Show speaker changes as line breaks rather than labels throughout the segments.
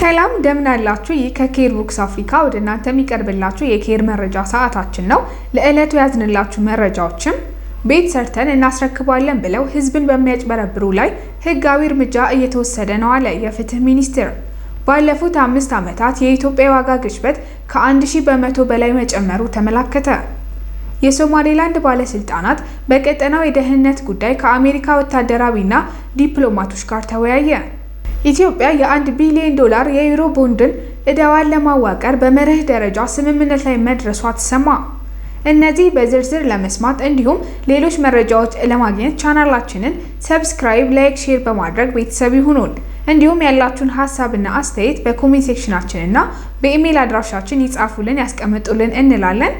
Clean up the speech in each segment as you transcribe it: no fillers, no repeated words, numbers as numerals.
ሰላም እንደምን አላችሁ? ይህ ከኬር ቡክስ አፍሪካ ወደ እናንተ የሚቀርብላችሁ የኬር መረጃ ሰዓታችን ነው። ለዕለቱ ያዝንላችሁ መረጃዎችም ቤት ሰርተን እናስረክባለን ብለው ህዝብን በሚያጭበረብሩ ላይ ህጋዊ እርምጃ እየተወሰደ ነው አለ የፍትህ ሚኒስቴር። ባለፉት 5 ዓመታት የኢትዮጵያ ዋጋ ግሽበት ከ1000 በመቶ በላይ መጨመሩ ተመላከተ። የሶማሌላንድ ባለስልጣናት በቀጠናው የደህንነት ጉዳይ ከአሜሪካ ወታደራዊና ዲፕሎማቶች ጋር ተወያየ። ኢትዮጵያ የ1 ቢሊዮን ዶላር የዩሮ ቦንድን እዳዋን ለማዋቀር በመርህ ደረጃ ስምምነት ላይ መድረሷ ተሰማ። እነዚህ በዝርዝር ለመስማት እንዲሁም ሌሎች መረጃዎች ለማግኘት ቻናላችንን ሰብስክራይብ፣ ላይክ፣ ሼር በማድረግ ቤተሰብ ይሁኑን። እንዲሁም ያላችሁን ሀሳብና አስተያየት በኮሜንት ሴክሽናችን እና በኢሜል አድራሻችን ይጻፉልን፣ ያስቀምጡልን እንላለን።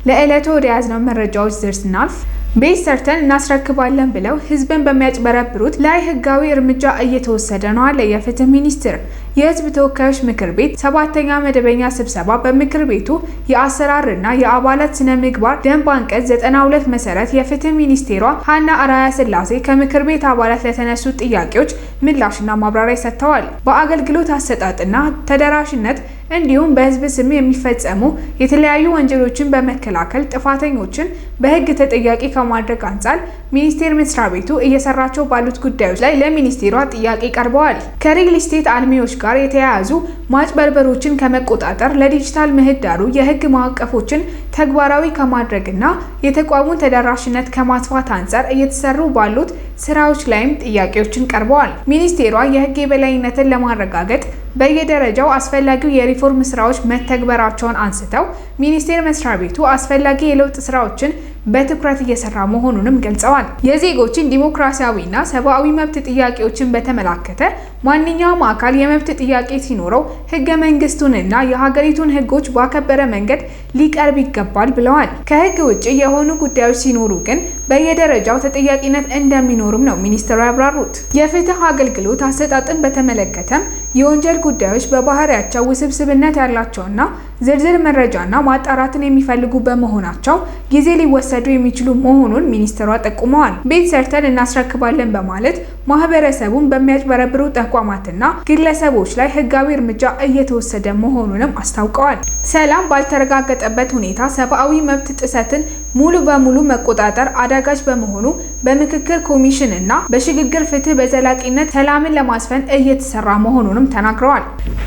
ለዕለቱ ወደ ያዝነው መረጃዎች ስናልፍ ቤት ሰርተን እናስረክባለን ብለው ህዝብን በሚያጭበረብሩት ላይ ህጋዊ እርምጃ እየተወሰደ ነው አለ የፍትህ ሚኒስቴር። የህዝብ ተወካዮች ምክር ቤት 7ኛ መደበኛ ስብሰባ በምክር ቤቱ የአሰራርና የአባላት ስነ ምግባር ደንብ አንቀጽ 92 መሰረት የፍትህ ሚኒስቴሯ ሀና አራያ ስላሴ ከምክር ቤት አባላት ለተነሱ ጥያቄዎች ምላሽና ማብራሪያ ሰጥተዋል። በአገልግሎት አሰጣጥና ተደራሽነት እንዲሁም በህዝብ ስም የሚፈጸሙ የተለያዩ ወንጀሎችን በመከላከል ጥፋተኞችን በህግ ተጠያቂ ከማድረግ አንጻር ሚኒስቴር መስሪያ ቤቱ እየሰራቸው ባሉት ጉዳዮች ላይ ለሚኒስቴሯ ጥያቄ ቀርበዋል። ከሪል ስቴት አልሚዎች ጋር የተያያዙ ማጭበርበሮችን ከመቆጣጠር ለዲጂታል ምህዳሩ የህግ ማዕቀፎችን ተግባራዊ ከማድረግና የተቋሙን ተደራሽነት ከማስፋት አንጻር እየተሰሩ ባሉት ስራዎች ላይም ጥያቄዎችን ቀርበዋል። ሚኒስቴሯ የህግ የበላይነትን ለማረጋገጥ በየደረጃው አስፈላጊው የሪፎርም ስራዎች መተግበራቸውን አንስተው ሚኒስቴር መስሪያ ቤቱ አስፈላጊ የለውጥ ስራዎችን በትኩረት እየሰራ መሆኑንም ገልጸዋል። የዜጎችን ዲሞክራሲያዊና ሰብአዊ መብት ጥያቄዎችን በተመለከተ ማንኛውም አካል የመብት ጥያቄ ሲኖረው ህገ መንግስቱንና የሀገሪቱን ህጎች ባከበረ መንገድ ሊቀርብ ይገባል ብለዋል። ከህግ ውጭ የሆኑ ጉዳዮች ሲኖሩ ግን በየደረጃው ተጠያቂነት እንደሚኖርም ነው ሚኒስትሩ ያብራሩት። የፍትህ አገልግሎት አሰጣጥን በተመለከተም የወንጀል ጉዳዮች በባህሪያቸው ውስብስብነት ያላቸውና ዝርዝር መረጃና ማጣራትን የሚፈልጉ በመሆናቸው ጊዜ ሊወሰዱ የሚችሉ መሆኑን ሚኒስትሯ ጠቁመዋል። ቤት ሰርተን እናስረክባለን በማለት ማህበረሰቡን በሚያጭበረብሩ ተቋማትና ግለሰቦች ላይ ህጋዊ እርምጃ እየተወሰደ መሆኑንም አስታውቀዋል። ሰላም ባልተረጋገጠበት ሁኔታ ሰብአዊ መብት ጥሰትን ሙሉ በሙሉ መቆጣጠር አዳጋች በመሆኑ በምክክር ኮሚሽን እና በሽግግር ፍትህ በዘላቂነት ሰላምን ለማስፈን እየተሰራ መሆኑንም ተናግረዋል።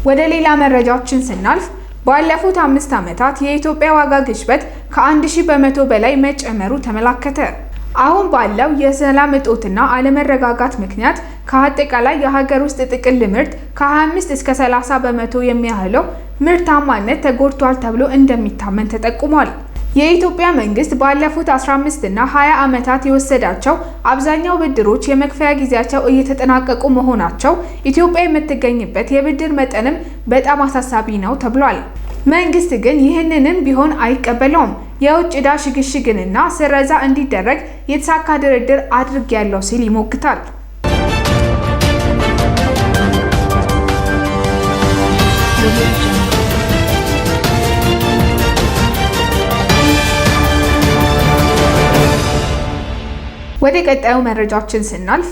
ወደ ሌላ መረጃችን ስናልፍ ባለፉት 5 ዓመታት የኢትዮጵያ ዋጋ ግሽበት ከ1000 በመቶ በላይ መጨመሩ ተመላከተ። አሁን ባለው የሰላም እጦትና አለመረጋጋት ምክንያት ከአጠቃላይ የሀገር ውስጥ ጥቅል ምርት ከ25 እስከ 30 በመቶ የሚያህለው ምርታማነት ተጎድቷል ተብሎ እንደሚታመን ተጠቁሟል። የኢትዮጵያ መንግስት ባለፉት 15 እና 20 ዓመታት የወሰዳቸው አብዛኛው ብድሮች የመክፈያ ጊዜያቸው እየተጠናቀቁ መሆናቸው ኢትዮጵያ የምትገኝበት የብድር መጠንም በጣም አሳሳቢ ነው ተብሏል። መንግስት ግን ይህንንም ቢሆን አይቀበለውም። የውጭ ዕዳ ሽግሽግንና ስረዛ እንዲደረግ የተሳካ ድርድር አድርጌያለሁ ሲል ይሞግታል። ወደ ቀጣዩ መረጃችን ስናልፍ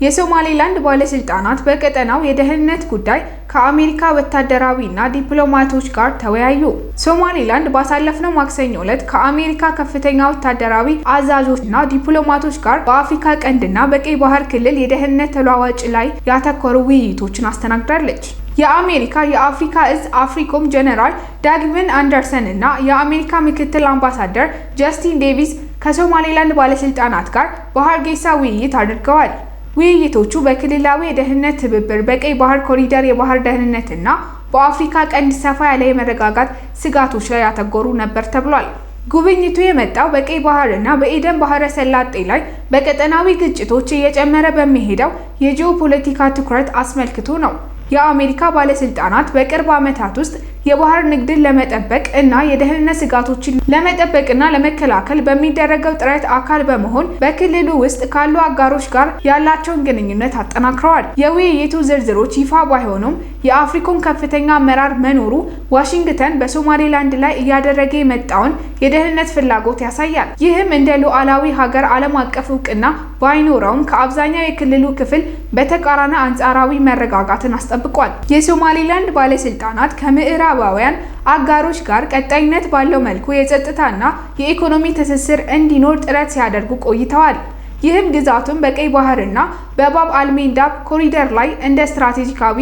የሶማሌላንድ ባለስልጣናት በቀጠናው የደህንነት ጉዳይ ከአሜሪካ ወታደራዊና ዲፕሎማቶች ጋር ተወያዩ። ሶማሌላንድ ባሳለፍነው ማክሰኞ ዕለት ከአሜሪካ ከፍተኛ ወታደራዊ አዛዦችና ዲፕሎማቶች ጋር በአፍሪካ ቀንድና በቀይ ባህር ክልል የደህንነት ተለዋዋጭ ላይ ያተኮሩ ውይይቶችን አስተናግዳለች። የአሜሪካ የአፍሪካ እዝ አፍሪኮም ጀነራል ዳግቪን አንደርሰን እና የአሜሪካ ምክትል አምባሳደር ጀስቲን ዴቪስ ከሶማሌላንድ ባለስልጣናት ጋር በሃርጌሳ ውይይት አድርገዋል። ውይይቶቹ በክልላዊ የደህንነት ትብብር፣ በቀይ ባህር ኮሪደር የባህር ደህንነትና በአፍሪካ ቀንድ ሰፋ ያለ የመረጋጋት ስጋቶች ላይ ያተኮሩ ነበር ተብሏል። ጉብኝቱ የመጣው በቀይ ባህርና በኤደን ባህረ ሰላጤ ላይ በቀጠናዊ ግጭቶች እየጨመረ በሚሄደው የጂኦፖለቲካ ትኩረት አስመልክቶ ነው። የአሜሪካ ባለስልጣናት በቅርብ ዓመታት ውስጥ የባህር ንግድን ለመጠበቅ እና የደህንነት ስጋቶችን ለመጠበቅና ለመከላከል በሚደረገው ጥረት አካል በመሆን በክልሉ ውስጥ ካሉ አጋሮች ጋር ያላቸውን ግንኙነት አጠናክረዋል። የውይይቱ ዝርዝሮች ይፋ ባይሆኑም የአፍሪኮም ከፍተኛ አመራር መኖሩ ዋሽንግተን በሶማሌላንድ ላይ እያደረገ የመጣውን የደህንነት ፍላጎት ያሳያል። ይህም እንደ ሉዓላዊ ሀገር ዓለም አቀፍ እውቅና ባይኖረውም ከአብዛኛው የክልሉ ክፍል በተቃራኒ አንጻራዊ መረጋጋትን አስጠብቋል። የሶማሌላንድ ባለስልጣናት ከምዕራባውያን አጋሮች ጋር ቀጣይነት ባለው መልኩ የጸጥታና የኢኮኖሚ ትስስር እንዲኖር ጥረት ሲያደርጉ ቆይተዋል። ይህም ግዛቱን በቀይ ባህርና በባብ አልሜንዳብ ኮሪደር ላይ እንደ ስትራቴጂካዊ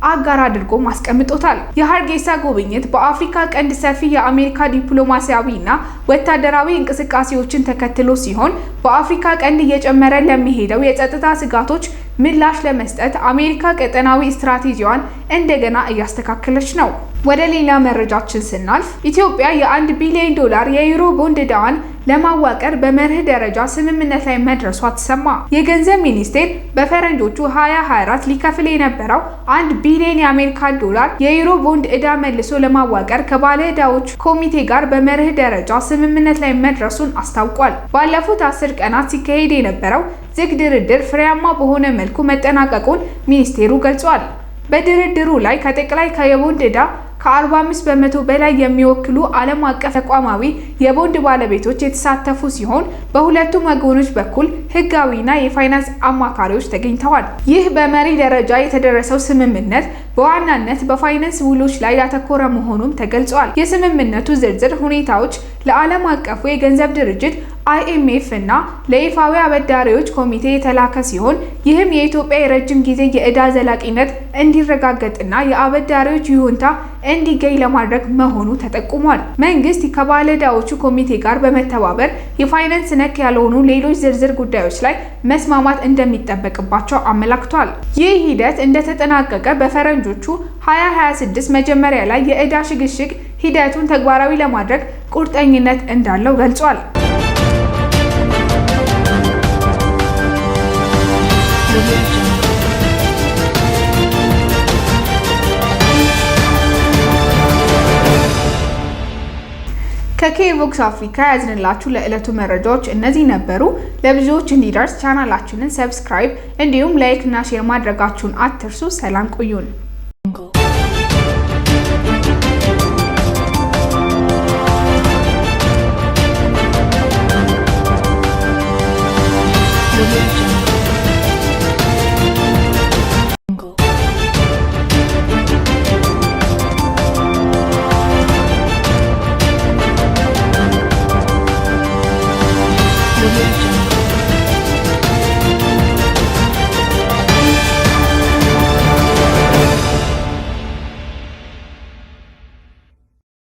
አጋር አድርጎ ማስቀምጦታል። የሀርጌሳ ጉብኝት በአፍሪካ ቀንድ ሰፊ የአሜሪካ ዲፕሎማሲያዊና ወታደራዊ እንቅስቃሴዎችን ተከትሎ ሲሆን በአፍሪካ ቀንድ እየጨመረ ለሚሄደው የጸጥታ ስጋቶች ምላሽ ለመስጠት አሜሪካ ቀጠናዊ ስትራቴጂዋን እንደገና እያስተካከለች ነው። ወደ ሌላ መረጃችን ስናልፍ ኢትዮጵያ የ1 ቢሊዮን ዶላር የዩሮ ቦንድ ዕዳዋን ለማዋቀር በመርህ ደረጃ ስምምነት ላይ መድረሷ ተሰማ። የገንዘብ ሚኒስቴር በፈረንጆቹ 2024 ሊከፍል የነበረው 1 ቢሊዮን የአሜሪካ ዶላር የዩሮ ቦንድ ዕዳ መልሶ ለማዋቀር ከባለ ዕዳዎች ኮሚቴ ጋር በመርህ ደረጃ ስምምነት ላይ መድረሱን አስታውቋል። ባለፉት 10 ቀናት ሲካሄድ የነበረው ዝግ ድርድር ፍሬያማ በሆነ መልኩ መጠናቀቁን ሚኒስቴሩ ገልጿል። በድርድሩ ላይ ከጠቅላይ የቦንድ ዕዳ ከ45 በመቶ በላይ የሚወክሉ ዓለም አቀፍ ተቋማዊ የቦንድ ባለቤቶች የተሳተፉ ሲሆን በሁለቱም ወገኖች በኩል ሕጋዊና የፋይናንስ አማካሪዎች ተገኝተዋል። ይህ በመሪ ደረጃ የተደረሰው ስምምነት በዋናነት በፋይናንስ ውሎች ላይ ያተኮረ መሆኑም ተገልጿል። የስምምነቱ ዝርዝር ሁኔታዎች ለዓለም አቀፉ የገንዘብ ድርጅት IMF እና ለይፋዊ አበዳሪዎች ኮሚቴ የተላከ ሲሆን ይህም የኢትዮጵያ የረጅም ጊዜ የዕዳ ዘላቂነት እንዲረጋገጥና የአበዳሪዎች ይሁንታ እንዲገኝ ለማድረግ መሆኑ ተጠቁሟል። መንግስት ከባለዕዳዎቹ ኮሚቴ ጋር በመተባበር የፋይናንስ ነክ ያልሆኑ ሌሎች ዝርዝር ጉዳዮች ላይ መስማማት እንደሚጠበቅባቸው አመላክቷል። ይህ ሂደት እንደተጠናቀቀ በፈረንጆቹ 2026 መጀመሪያ ላይ የዕዳ ሽግሽግ ሂደቱን ተግባራዊ ለማድረግ ቁርጠኝነት እንዳለው ገልጿል። ከኬቮክስ አፍሪካ ያዝንላችሁ ለዕለቱ መረጃዎች እነዚህ ነበሩ። ለብዙዎች እንዲደርስ ቻናላችንን ሰብስክራይብ እንዲሁም ላይክ እና ሼር ማድረጋችሁን አትርሱ። ሰላም ቆዩን።